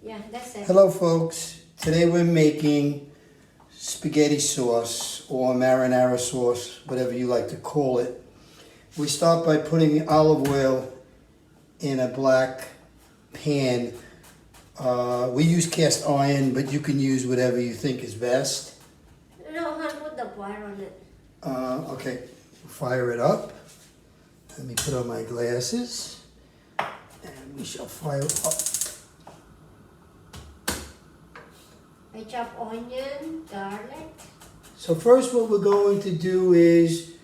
Yeah, that's it. Hello folks, today we're making spaghetti sauce or marinara sauce, whatever you like to call it. We start by putting olive oil in a black pan. We use cast iron, but you can use whatever you think is best. No, hon, put the bar on it. Okay, fire it up. Let me put on my glasses and we shall fire up. I chop onion, garlic. So first what we're going to do is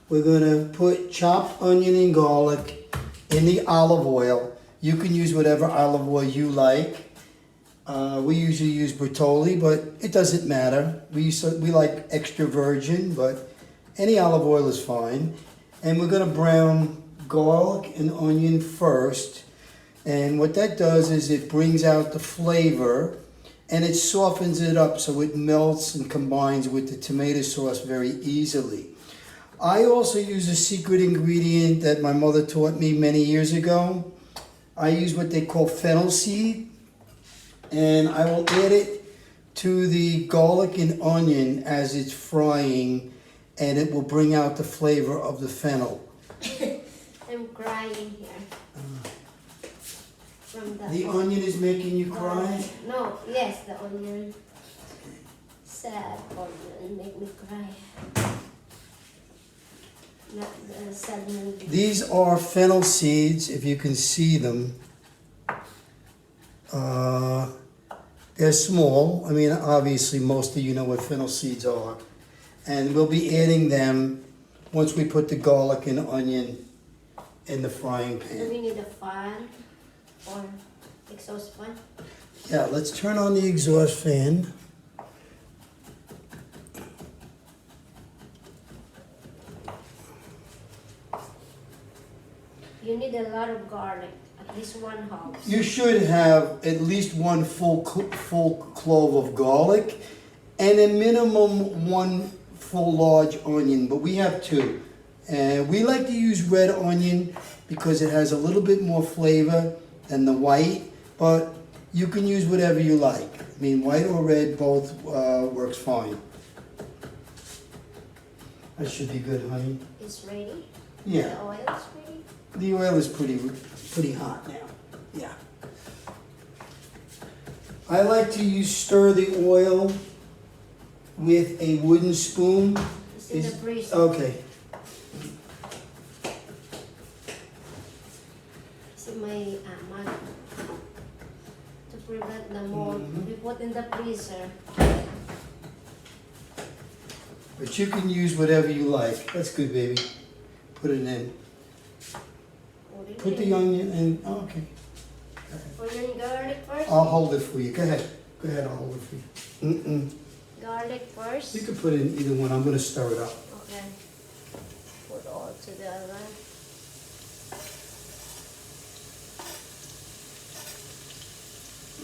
we're going to put chopped onion and garlic in the olive oil. You can use whatever olive oil you like. We usually use Bertolli, but it doesn't matter. We like extra virgin, but any olive oil is fine. And we're going to brown garlic and onion first. And what that does is it brings out the flavor and it softens it up so it melts and combines with the tomato sauce very easily. I also use a secret ingredient that my mother taught me many years ago. I use what they call fennel seed, and I will add it to the garlic and onion as it's frying, and it will bring out the flavor of the fennel. I'm crying here. From The onion is making you cry? No, yes, the onion. Sad onion make me cry. Not the sad movie. These are fennel seeds, if you can see them. They're small. I mean, obviously, most of you know what fennel seeds are. And we'll be adding them once we put the garlic and onion in the frying Do pan. we need a fan or exhaust fan? Yeah, let's turn on the exhaust fan. You need a lot of garlic, at least one half. You should have at least one full clove of garlic and a minimum one full large onion, but we have two. And we like to use red onion because it has a little bit more flavor than the white, but you can use whatever you like. I mean, white or red, both works fine. That should be good, honey. It's ready? Yeah. The oil is ready? The oil is pretty hot now. Yeah. I like to stir the oil with a wooden spoon. It's in the freezer. Okay. It's in my mug. To prevent the mold, we put in the freezer. But you can use whatever you like. That's good, baby. Put it in. Put the onion in. Oh, okay. Onion, garlic first? I'll hold it for you. Go ahead. Go ahead, I'll hold it for you. Garlic first? You can put it in either one. I'm going to stir it up. Okay. Put all together.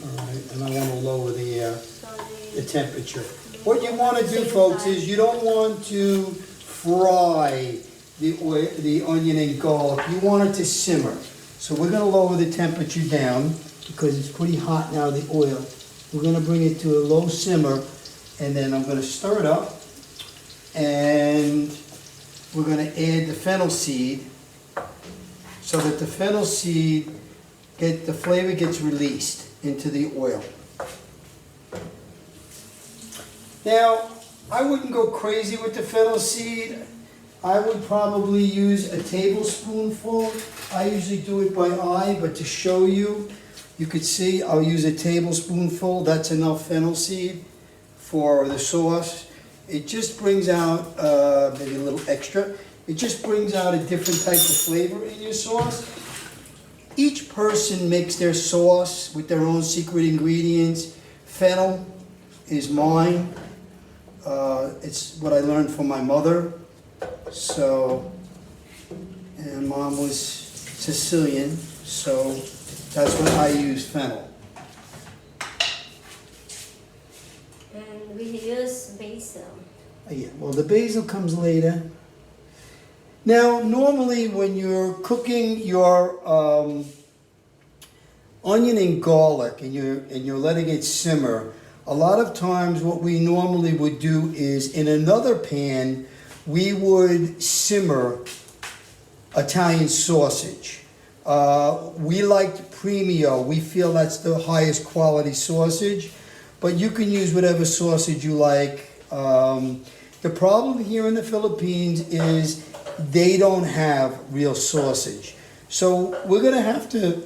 All right, and I want to lower the So temperature. What you want to do, folks, is you don't want to fry the oil, the onion and garlic. You want it to simmer. So we're going to lower the temperature down because it's pretty hot now, the oil. We're going to bring it to a low simmer, and then I'm going to stir it up, and we're going to add the fennel seed so that the fennel seed, the flavor gets released into the oil. Now, I wouldn't go crazy with the fennel seed. I would probably use a tablespoonful. I usually do it by eye, but to show you, you could see I'll use a tablespoonful. That's enough fennel seed for the sauce. It just brings out, maybe a little extra, it just brings out a different type of flavor in your sauce. Each person makes their sauce with their own secret ingredients. Fennel is mine. It's what I learned from my mother. So, and Mom was Sicilian, so that's what I use, fennel. and we use basil. Yeah, well, the basil comes later. Now, normally when you're cooking your onion and garlic and you're letting it simmer, a lot of times what we normally would do is in another pan, we would simmer Italian sausage. We like premio. We feel that's the highest quality sausage, but you can use whatever sausage you like. The problem here in the Philippines is they don't have real sausage. So we're gonna have to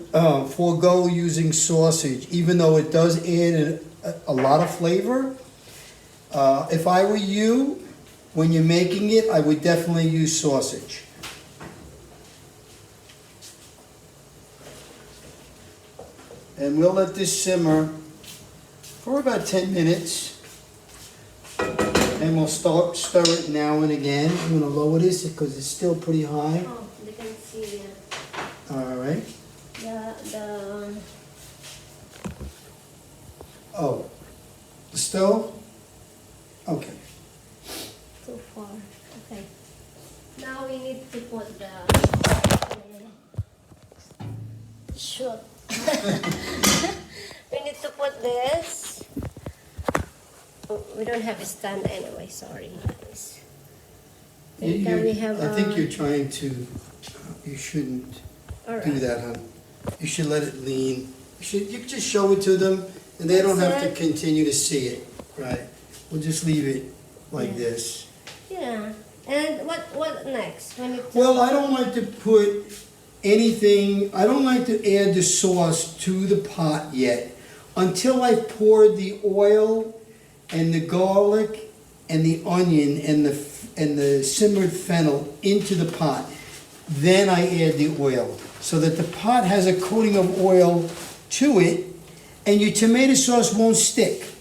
forego using sausage, even though it does add a lot of flavor. If I were you, when you're making it, I would definitely use sausage. And we'll let this simmer for about 10 minutes. And we'll stir it now and again. I'm gonna lower this because it's still pretty high. Oh, they can see it. All right. Oh, the stove? Okay. Too far. Okay. Now we need to put the shoot. We need to put this. Oh, we don't have a stand anyway. Sorry, guys. I think you're trying to. You shouldn't do that, huh? You should let it lean. You can just show it to them, and they don't have to continue to see it. Right? We'll just leave it like this. Yeah. And what next? Well, I don't like to put anything. I don't like to add the sauce to the pot yet until I've poured the oil and the garlic and the onion and the simmered fennel into the pot. Then I add the oil so that the pot has a coating of oil to it and your tomato sauce won't stick.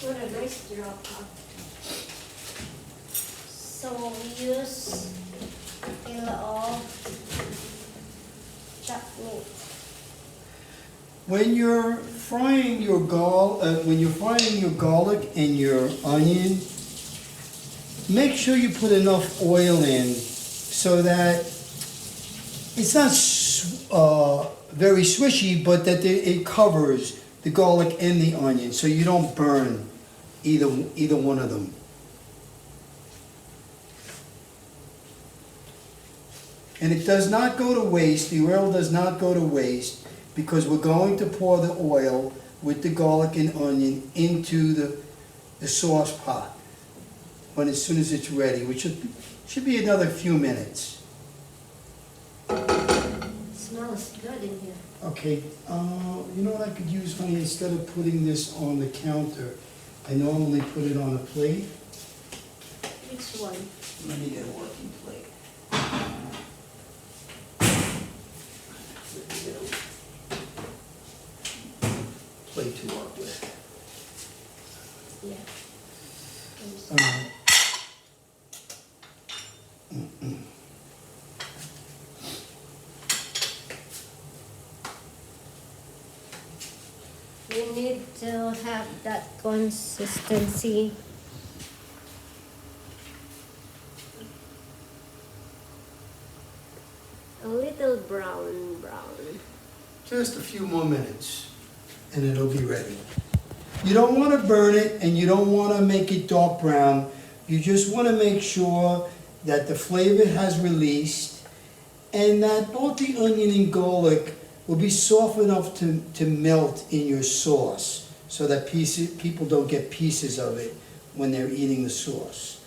What a nice drop. So we use a kilo of chopped meat. When you're frying your garlic and your onion, make sure you put enough oil in so that it's not very swishy, but that it covers the garlic and the onion, so you don't burn either one of them. And it does not go to waste. The oil does not go to waste because we're going to pour the oil with the garlic and onion into the sauce pot as soon as it's ready, which should be another few minutes. It smells good in here. Okay, you know what I could use, honey? Instead of putting this on the counter, I normally put it on a plate. Which one? Let me get a working plate. Plate to work with. Yeah. We need to have that consistency. A little brown. Just a few more minutes and it'll be ready. You don't want to burn it and you don't want to make it dark brown. You just want to make sure that the flavor has released and that both the onion and garlic will be soft enough to melt in your sauce so that people don't get pieces of it when they're eating the sauce.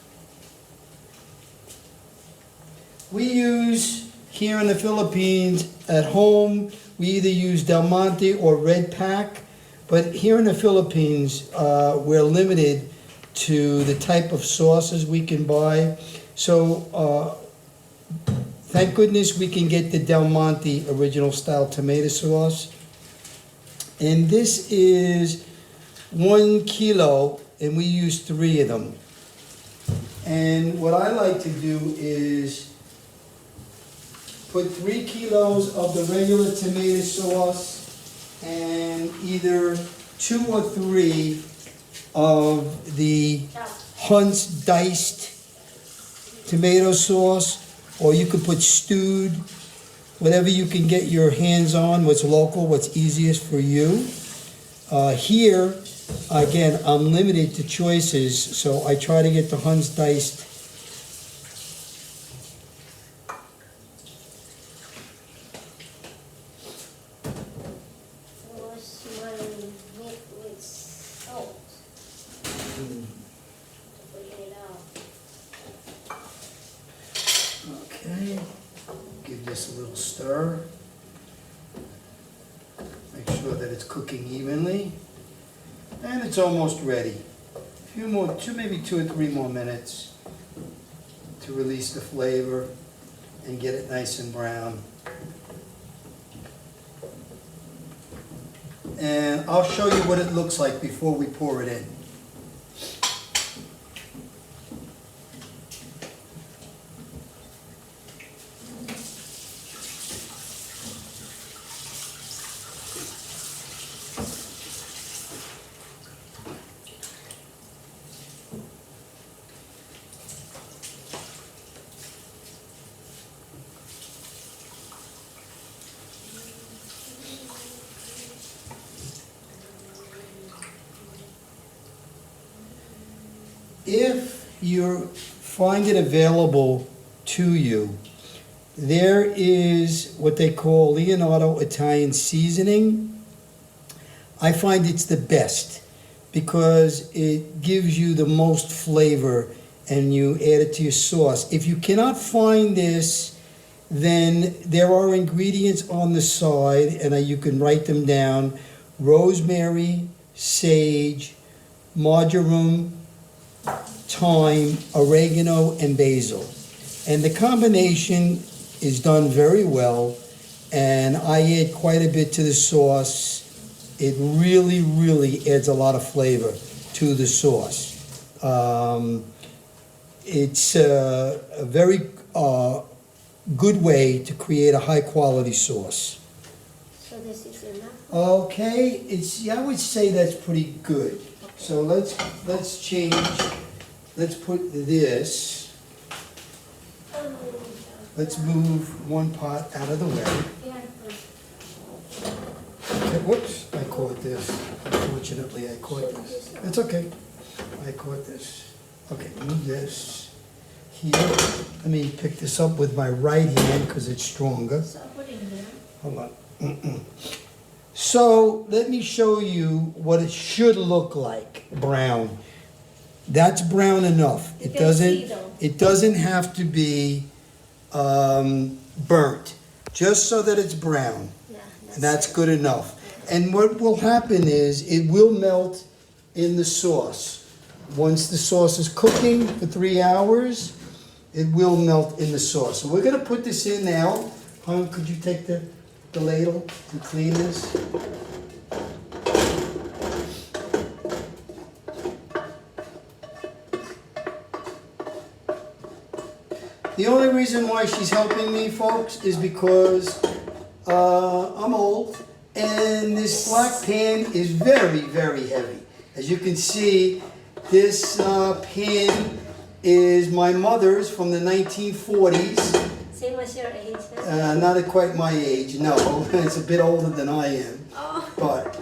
We use, here in the Philippines, at home, we either use Del Monte or Red Pack, but here in the Philippines, we're limited to the type of sauces we can buy. So, thank goodness we can get the Del Monte original style tomato sauce. And this is 1 kilo, and we use 3 of them. And what I like to do is put 3 kilos of the regular tomato sauce and either 2 or 3 of the Hunt's diced tomato sauce, or you could put stewed, whatever you can get your hands on, what's local, what's easiest for you. Here, again, I'm limited to choices, so I try to get the Hunt's diced. Wash my meat with salt. To bring it out. Okay, give this a little stir. Make sure that it's cooking evenly. And it's almost ready. A few more, maybe 2 or 3 more minutes to release the flavor and get it nice and brown. And I'll show you what it looks like before we pour it in. If you find it available to you, there is what they call Leonardo Italian seasoning. I find it's the best because it gives you the most flavor and you add it to your sauce. If you cannot find this, then there are ingredients on the side and you can write them down. Rosemary, sage, marjoram, thyme, oregano, and basil. And the combination is done very well, and I add quite a bit to the sauce. It really, really adds a lot of flavor to the sauce. It's a very good way to create a high-quality sauce. So this is enough? Okay, I would say that's pretty good. So let's change. Let's put this. Let's move one pot out of the way. Okay, whoops, I caught this. Unfortunately, I caught this. It's okay. I caught this. Okay, move this here. Let me pick this up with my right hand because it's stronger. So put it here. Hold on. So let me show you what it should look like, brown. That's brown enough. You can see, though. It doesn't have to be burnt, just so that it's brown. Yeah, And that's good enough. And what will happen is it will melt in the sauce. Once the sauce is cooking for 3 hours, it will melt in the sauce. So we're gonna put this in now. Hon, could you take the ladle and clean this? The only reason why she's helping me, folks, is because I'm old and this black pan is very, very heavy. As you can see, this pan is my mother's from the 1940s. Same as your age. Huh? Not at quite my age, no. It's a bit older than I am. Oh. But,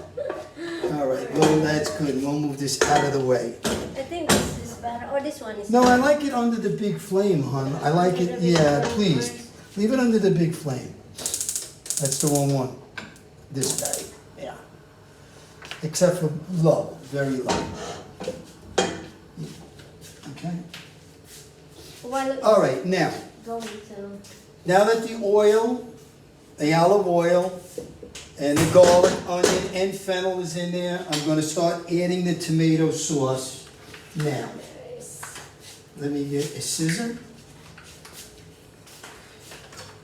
all right, well, that's good. We'll move this out of the way. I think this is better. Or this one is No, better. I like it under the big flame, hon. I like it, yeah, please. Leave it under the big flame. That's the wrong one. This guy, yeah. Except for low, very low. Okay? While it's All right, now going to... that the oil, the olive oil, and the garlic, onion, and fennel is in there, I'm gonna start adding the tomato sauce now. Let me get a scissor.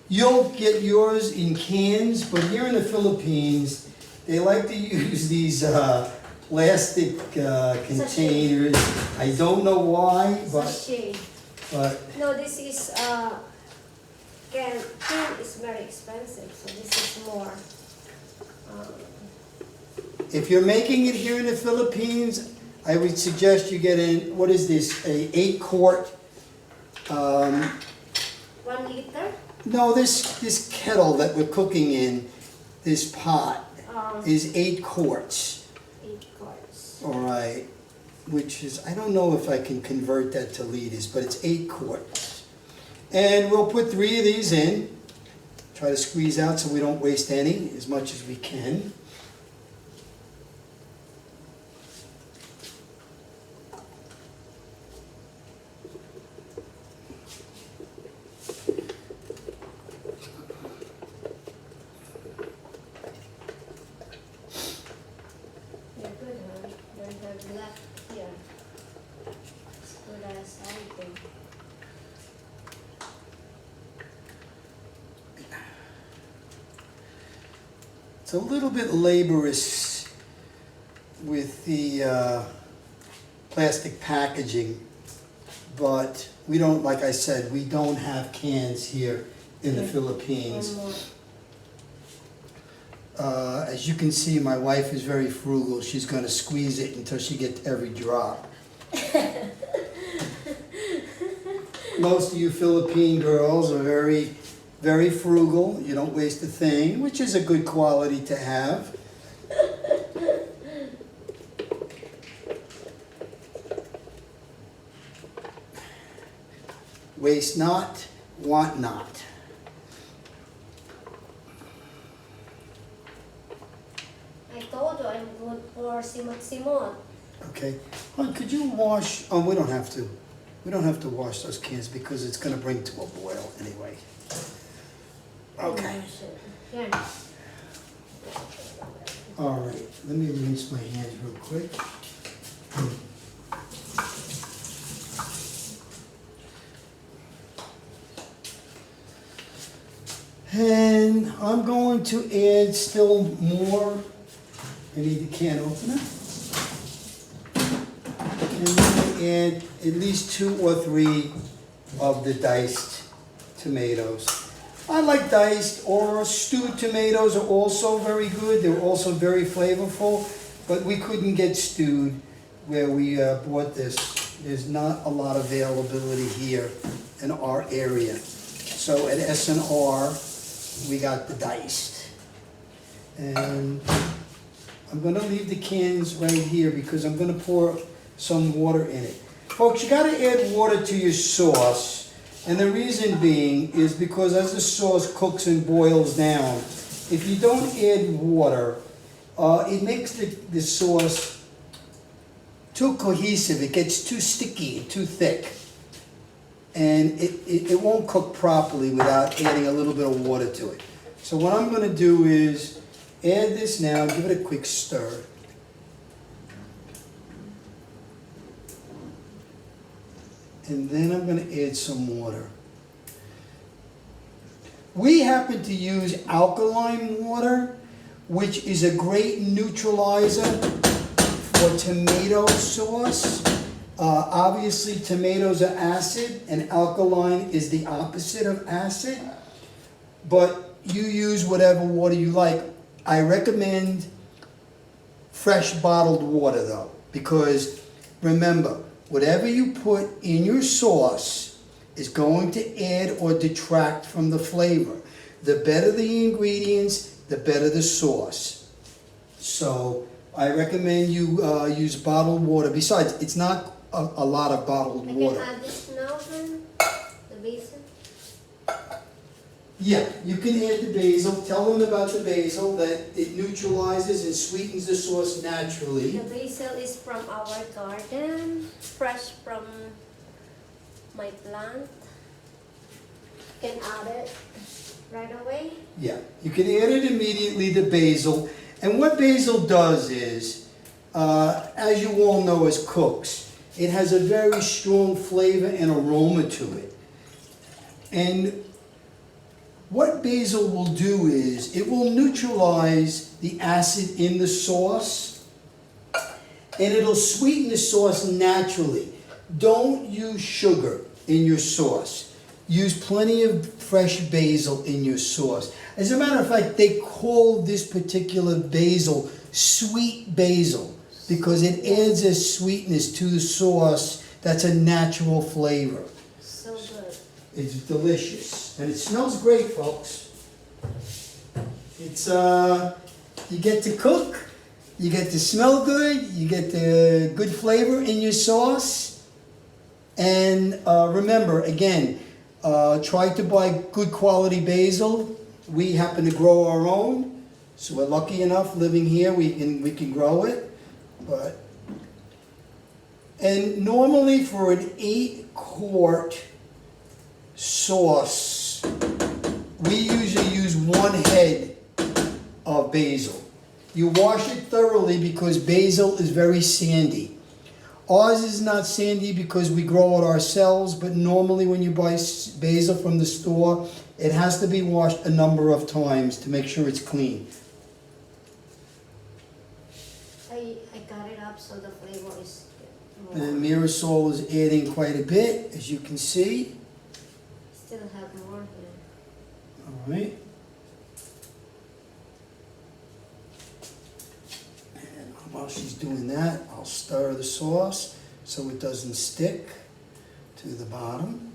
You'll get yours in cans, but here in the Philippines, they like to use these plastic containers. I don't know why, but Sachet. but No, this is can is very expensive, so this is more. Um, If you're making it here in the Philippines, I would suggest you get in, what is this, a 8-quart, 1 liter. no, this kettle that we're cooking in, this pot, is 8 quarts. 8 quarts. All right, which is, I don't know if I can convert that to liters, but it's 8 quarts. And we'll put 3 of these in. Try to squeeze out so we don't waste any, as much as we can. You're good, huh? Don't have left here. Let's put that aside then. It's a little bit laborious with the plastic packaging, but we don't, like I said, we don't have cans here in the Philippines. One more. As you can see, my wife is very frugal. She's going to squeeze it until she gets every drop. Most of you Philippine girls are very, very frugal. You don't waste a thing, which is a good quality to have. Waste not, want not. I told you I'm good for simot-simot. Okay. Hon, could you wash? Oh, we don't have to. We don't have to wash those cans because it's going to bring to a boil anyway. Okay. Here. All right. Let me rinse my hands real quick. And I'm going to add still more. I need the can opener. And I'm going to add at least 2 or 3 of the diced tomatoes. I like diced or stewed tomatoes are also very good. They're also very flavorful, but we couldn't get stewed where we bought this. There's not a lot of availability here in our area. So at S&R, we got the diced. And I'm gonna leave the cans right here because I'm gonna pour some water in it. Folks, you gotta add water to your sauce. And the reason being is because as the sauce cooks and boils down, if you don't add water, it makes the sauce too cohesive. It gets too sticky and too thick. And it won't cook properly without adding a little bit of water to it. So what I'm going to do is add this now, give it a quick stir. And then I'm going to add some water. We happen to use alkaline water, which is a great neutralizer for tomato sauce. Obviously, tomatoes are acid, and alkaline is the opposite of acid. But you use whatever water you like. I recommend fresh bottled water, though, because remember, whatever you put in your sauce is going to add or detract from the flavor. The better the ingredients, the better the sauce. So I recommend you use bottled water. Besides, it's not a lot of bottled water. I can add this now then, the basil. Yeah, you can add the basil. Tell them about the basil, that it neutralizes and sweetens the sauce naturally. The basil is from our garden, fresh from my plant. You can add it right away. Yeah, you can add it immediately, the basil. And what basil does is, as you all know as cooks, it has a very strong flavor and aroma to it. And what basil will do is, it will neutralize the acid in the sauce, and it'll sweeten the sauce naturally. Don't use sugar in your sauce. use plenty of fresh basil in your sauce. As a matter of fact, they call this particular basil sweet basil because it adds a sweetness to the sauce that's a natural flavor. So good. It's delicious. And it smells great, folks. It's, you get to cook, you get to smell good, you get the good flavor in your sauce. And remember, again, try to buy good quality basil. We happen to grow our own, so we're lucky enough living here, we can grow it. And normally for an 8-quart sauce, we usually use 1 head of basil. You wash it thoroughly because basil is very sandy. Ours is not sandy because we grow it ourselves, but normally when you buy basil from the store, it has to be washed a number of times to make sure it's clean. I got it up so the flavor is more. And Mirasol is adding quite a bit, as you can see. Still have more here. All right. And while she's doing that, I'll stir the sauce so it doesn't stick to the bottom.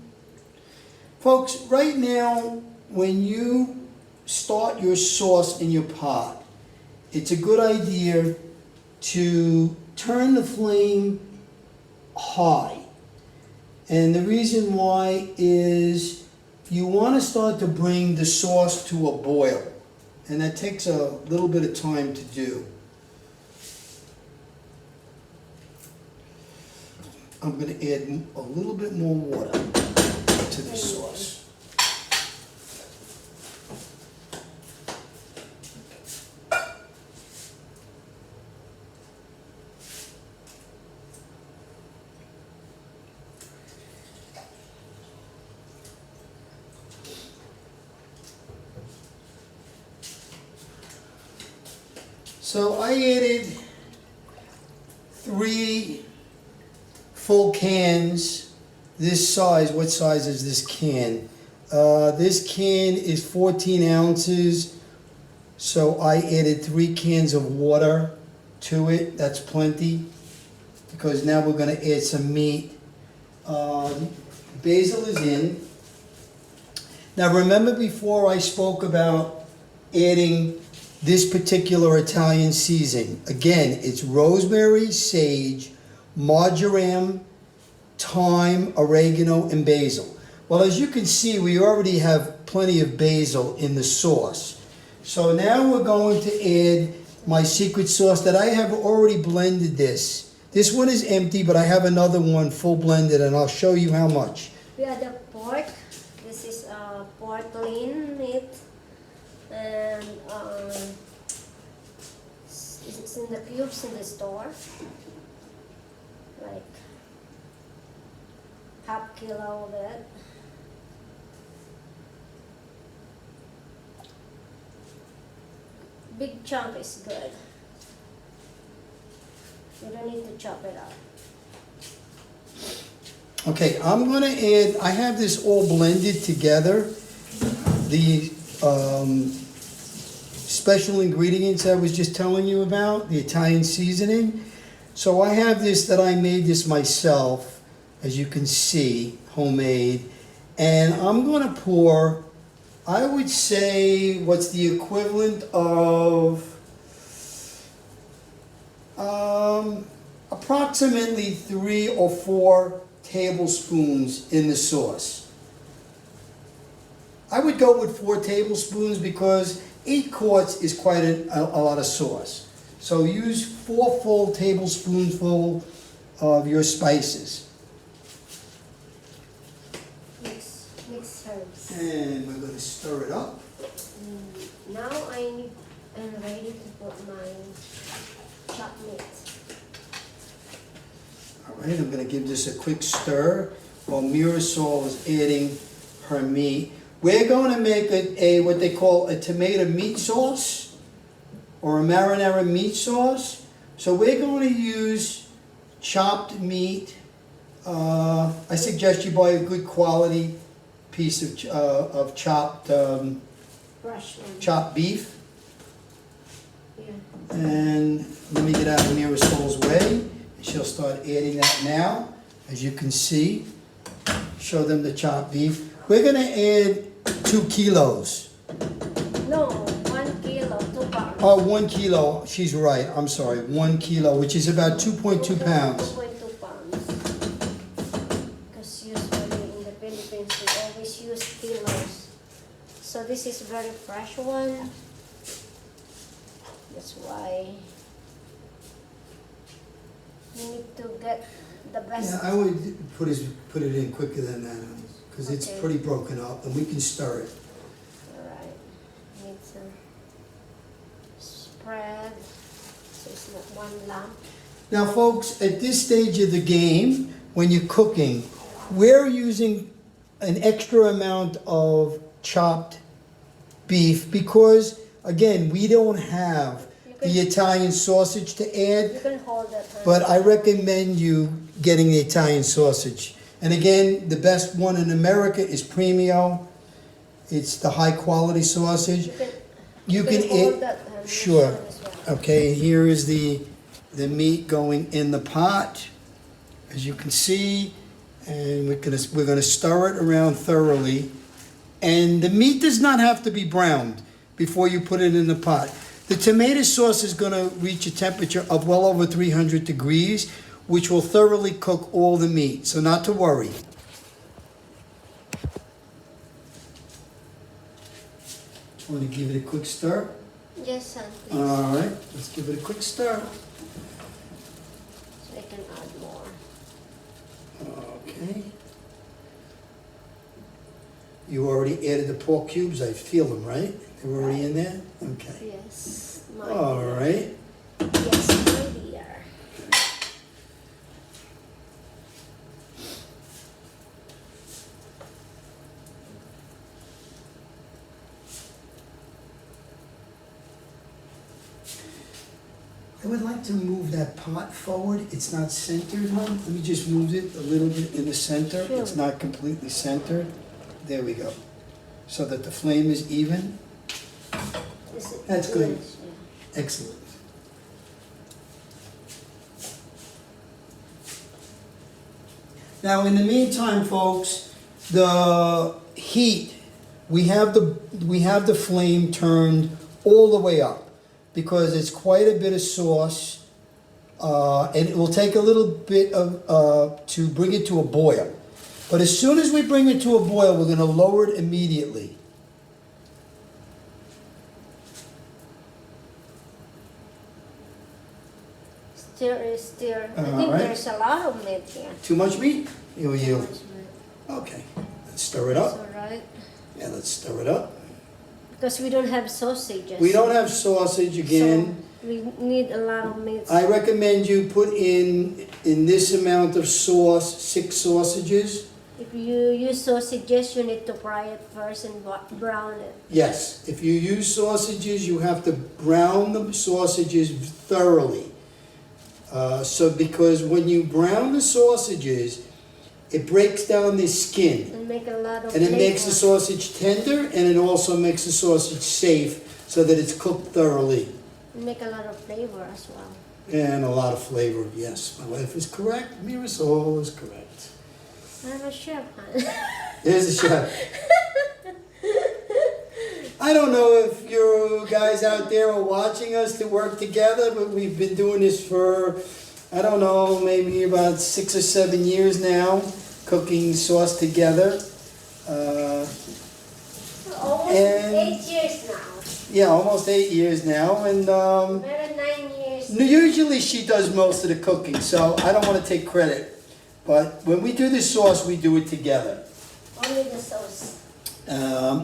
Folks, right now, when you start your sauce in your pot, it's a good idea to turn the flame high. And the reason why is you want to start to bring the sauce to a boil. And that takes a little bit of time to do. I'm going to add a little bit more water to the sauce. So I added 3 full cans, this size. What size is this can? This can is 14 ounces, so I added 3 cans of water to it. That's plenty, because now we're going to add some meat. Basil is in. Now remember before I spoke about adding this particular Italian seasoning. Again, it's rosemary, sage, marjoram, thyme, oregano, and basil. Well, as you can see, we already have plenty of basil in the sauce. So now we're going to add my secret sauce that I have already blended this. This one is empty, but I have another one full blended, and I'll show you how much. We have the pork. This is pork lean meat. And it's in the cubes in the store, like half kilo of it. Big chunk is good. You don't need to chop it up. Okay, I'm going to add, I have this all blended together. The special ingredients I was just telling you about, the Italian seasoning. So I have this that I made this myself, as you can see, homemade. And I'm going to pour, I would say, what's the equivalent of approximately 3 or 4 tablespoons in the sauce. I would go with 4 tablespoons because 8 quarts is quite a lot of sauce. So use 4 full tablespoonfuls of your spices. Mix herbs. And we're going to stir it up. Now I'm ready to put my chopped meat. All right, I'm going to give this a quick stir while Mirasol is adding her meat. We're going to make a what they call a tomato meat sauce or a marinara meat sauce. So we're going to use chopped meat. I suggest you buy a good quality piece of chopped Fresh one. chopped beef. Yeah. And let me get out of Mirasole's way. She'll start adding that now. As you can see, show them the chopped beef. We're gonna add 2 kilos. No, 1 kilo, 2 pounds. Oh, 1 kilo, she's right, I'm sorry, 1 kilo, which is about 2.2 pounds. 2.2 pounds. Because usually in the Philippines we always use kilos. So this is very fresh one. That's why you need to get the best. Yeah, I would put it in quicker than that, because it's Okay. pretty broken up, and we can stir it. Alright. Need to spread so it's not one lump. Now, folks, at this stage of the game, when you're cooking, we're using an extra amount of chopped beef because, again, we don't have the Italian sausage to add, You can hold that. but I recommend you getting the Italian sausage. And again, the best one in America is Premio. It's the high quality sausage. You can hold add, that. sure. As well. Okay, here is the meat going in the pot, as you can see, and we're gonna stir it around thoroughly. And the meat does not have to be browned before you put it in the pot. The tomato sauce is gonna reach a temperature of well over 300 degrees, which will thoroughly cook all the meat, so not to worry. Want to give it a quick stir? Yes, son, please. All right, let's give it a quick stir. So I can add more. Okay. You already added the pork cubes, I feel them, right? They were already in there? Okay. Yes, my All dear. right. Yes, my dear. I would like to move that pot forward. It's not centered, hon. Let me just move it a little bit in the center. Sure. It's not completely centered. There we go. So that the flame is even. Is it- That's good. Yes, yeah. Excellent. Now, in the meantime, folks, the heat, we have the flame turned all the way up because it's quite a bit of sauce, and it will take a little bit of to bring it to a boil. But as soon as we bring it to a boil, we're going to lower it immediately. Stir. I All think right. there's a lot of meat here. Too much meat? You. Too much meat. Okay, let's stir it That's up. alright. Yeah, let's stir it up. Because we don't have sausages. We don't have sausage again. So we need a lot of meat. I recommend you put in this amount of sauce, 6 sausages. If you use sausages, you need to fry it first and brown it. Yes, if you use sausages, you have to brown the sausages thoroughly. Because when you brown the sausages, it breaks down the skin. And make a lot of And it makes the flavor. sausage tender, and it also makes the sausage safe so that it's cooked thoroughly. And make a lot of flavor as well. And a lot of flavor, yes. My wife is correct. Mirasol is correct. I'm a chef, huh? There's a chef. I don't know if you guys out there are watching us to work together, but we've been doing this for, I don't know, maybe about 6 or 7 years now, cooking sauce together. Almost And- 8 years now. Yeah, almost 8 years now, and Maybe 9 years. usually she does most of the cooking, so I don't want to take credit. But when we do this sauce, we do it together. Only the sauce.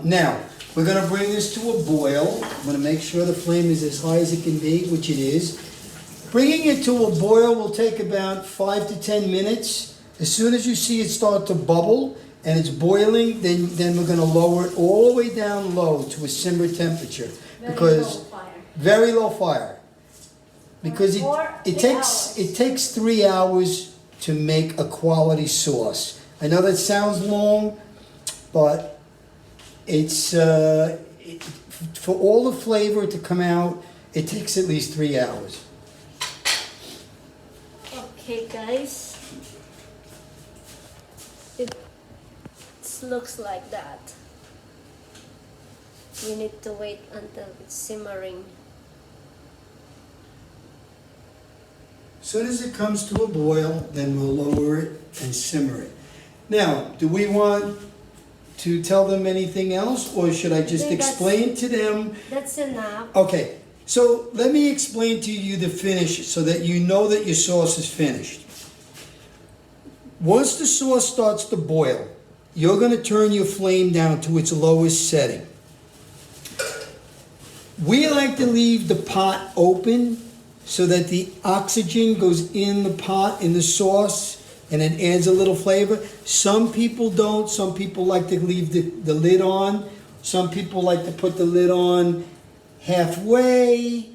Now, we're going to bring this to a boil. I'm going to make sure the flame is as high as it can be, which it is. Bringing it to a boil will take about 5 to 10 minutes. As soon as you see it start to bubble and it's boiling, then we're going to lower it all the way down low to a simmer temperature. Very low fire. Very low fire. Because it 3 hours. takes 3 hours to make a quality sauce. I know that sounds long, but it's for all the flavor to come out, it takes at least 3 hours. Okay, guys. It looks like that. We need to wait until it's simmering. As soon as it comes to a boil, then we'll lower it and simmer it. Now, do we want to tell them anything else, or should I just think explain to them? That's enough. Okay, so let me explain to you the finish so that you know that your sauce is finished. Once the sauce starts to boil, you're going to turn your flame down to its lowest setting. We like to leave the pot open so that the oxygen goes in the pot, in the sauce, and it adds a little flavor. Some people don't. Some people like to leave the lid on. Some people like to put the lid on halfway.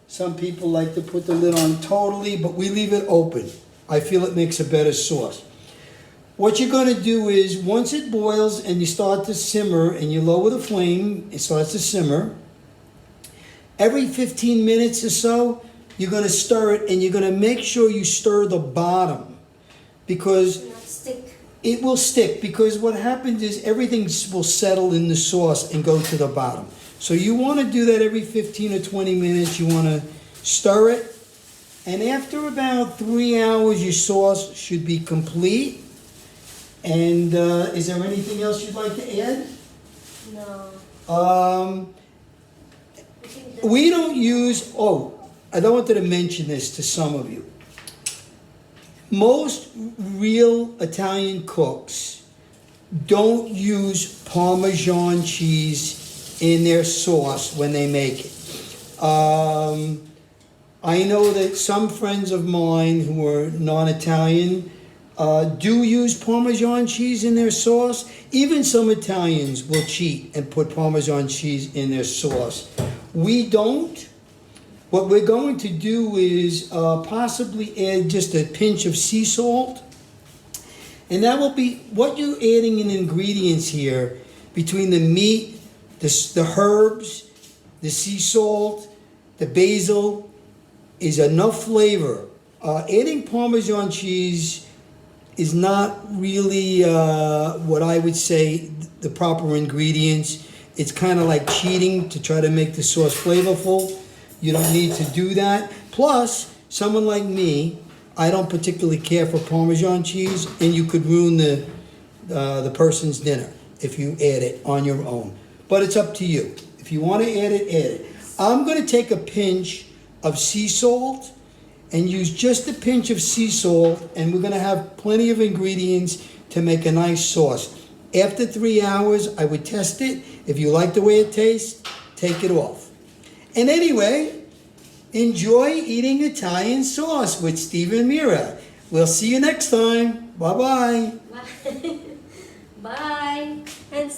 Some people like to put the lid on totally, but we leave it open. I feel it makes a better sauce. What you're going to do is, once it boils and you start to simmer and you lower the flame, it starts to simmer. Every 15 minutes or so, you're going to stir it, and you're going to make sure you stir the bottom, because Not stick. it will stick, because what happens is everything will settle in the sauce and go to the bottom. So you want to do that every 15 or 20 minutes. You want to stir it, and after about 3 hours, your sauce should be complete. And is there anything else you'd like to add? No. Um, I think that's we don't use, I wanted to mention this to some of you. Most real Italian cooks don't use Parmesan cheese in their sauce when they make it. I know that some friends of mine who are non-Italian do use Parmesan cheese in their sauce. Even some Italians will cheat and put Parmesan cheese in their sauce. We don't. What we're going to do is possibly add just a pinch of sea salt. And that will be what you're adding in ingredients here between the meat, the herbs, the sea salt, the basil, is enough flavor. Adding Parmesan cheese is not really what I would say the proper ingredients. It's kind of like cheating to try to make the sauce flavorful. You don't need to do that. Plus, someone like me, I don't particularly care for Parmesan cheese, and you could ruin the person's dinner if you add it on your own. But it's up to you. If you want to add it, add it. I'm going to take a pinch of sea salt and use just a pinch of sea salt, and we're going to have plenty of ingredients to make a nice sauce. After 3 hours, I would test it. If you like the way it tastes, take it off. And anyway, enjoy eating Italian sauce with Steve and Mira. We'll see you next time. Bye-bye. Bye. Bye. And